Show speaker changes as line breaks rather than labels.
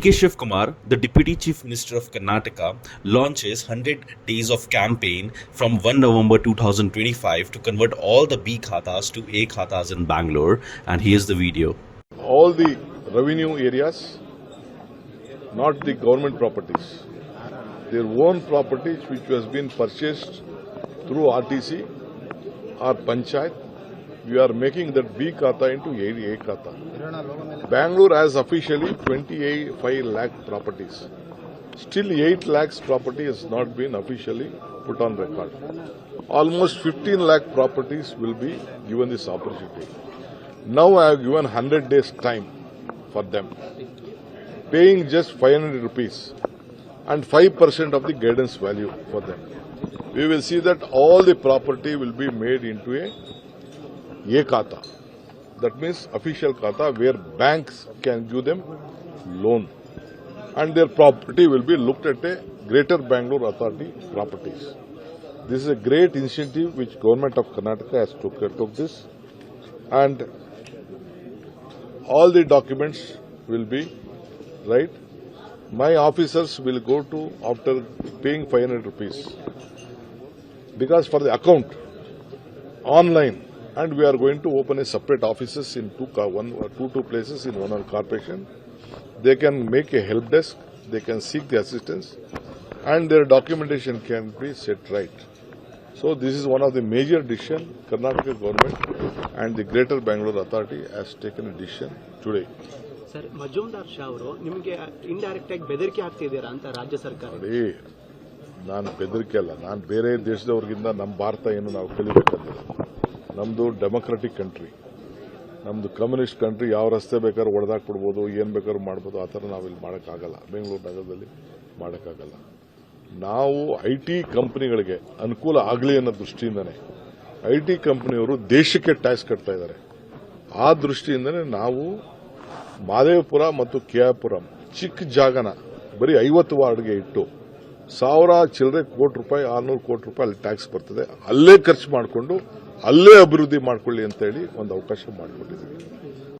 DK Shiv Kumar, the Deputy Chief Minister of Karnataka, launches 100 days of campaign from 1 November 2025 to convert all the B khatas to A khatas in Bangalore. And here's the video.
All the revenue areas, not the government properties, their own properties which has been purchased through RTC or Panchayat, we are making that B khata into A khata. Bangalore has officially 25 lakh properties. Still 8 lakhs property has not been officially put on record. Almost 15 lakh properties will be given this opportunity. Now I have given 100 days time for them, paying just 500 rupees and 5% of the guidance value for them. We will see that all the property will be made into a khata. That means official khata where banks can give them loan. And their property will be looked at a Greater Bangalore Authority properties. This is a great initiative which Government of Karnataka has took this. And all the documents will be right. My officers will go to after paying 500 rupees. Because for the account, online, and we are going to open a separate offices in two places in one corporation. They can make a help desk, they can seek the assistance, and their documentation can be set right. So this is one of the major decisions Karnataka government and the Greater Bangalore Authority has taken a decision today.
Sir, Majumdar Shah ಅವರು ನಿಮಗೆ indirect ಆಗಿ ಬೆದರಿಕೆ ಆಗ್ತಿದ್ದೀರಾ ಅಂತ ರಾಜ್ಯ ಸರ್ಕಾರ?
ನೋಡಿ, ನಾನು ಬೆದರಿಕೆ ಅಲ್ಲ, ನಾನು ಬೇರೆ ದೇಶದವ್ರಿಗಿಂತ ನಮ್ಮ ಭಾರತ ಏನು ನಾವು ಕಲಿಬೇಕಂತಿಲ್ಲ. ನಮ್ಮದು ಡೆಮೊಕ್ರೆಟಿಕ್ ಕಂಟ್ರಿ, ನಮ್ಮದು ಕಮ್ಯುನಿಸ್ಟ್ ಕಂಟ್ರಿ. ಯಾವ ರಸ್ತೆ ಬೇಕಾದ್ರೂ ಹೊಡೆದಾಕ್ಬಿಡ್ಬೋದು, ಏನು ಬೇಕಾದ್ರೂ ಮಾಡ್ಬೋದು. ಆ ಥರ ನಾವಿಲ್ಲಿ ಮಾಡೋಕ್ಕಾಗಲ್ಲ, ಬೆಂಗಳೂರು ನಗರದಲ್ಲಿ ಮಾಡೋಕ್ಕಾಗಲ್ಲ. ನಾವು IT ಕಂಪನಿಗಳಿಗೆ ಅನುಕೂಲ ಆಗಲಿ ಅನ್ನೋ ದೃಷ್ಟಿಯಿಂದನೇ IT ಕಂಪನಿಯವರು ದೇಶಕ್ಕೆ ಟ್ಯಾಕ್ಸ್ ಕಟ್ತಾ ಇದ್ದಾರೆ. ಆ ದೃಷ್ಟಿಯಿಂದನೇ ನಾವು ಮಾದೇವಪುರ ಮತ್ತು KR ಚಿಕ್ಕ ಜಾಗನ ಬರೀ 50 ವಾರ್ಡ್ಗೆ ಇಟ್ಟು 1000 ಚಿಲ್ಲರೆ ಕೋಟಿ ರೂಪಾಯಿ 600 ಕೋಟಿ ರೂಪಾಯಿ ಅಲ್ಲಿ ಟ್ಯಾಕ್ಸ್ ಬರ್ತದೆ, ಅಲ್ಲೇ ಖರ್ಚು ಮಾಡಿಕೊಂಡು ಅಲ್ಲೇ ಅಭಿವೃದ್ಧಿ ಮಾಡ್ಕೊಳ್ಳಿ ಅಂತ ಹೇಳಿ ಒಂದು ಅವಕಾಶ ಮಾಡಿಕೊಟ್ಟಿದ್ದೀವಿ.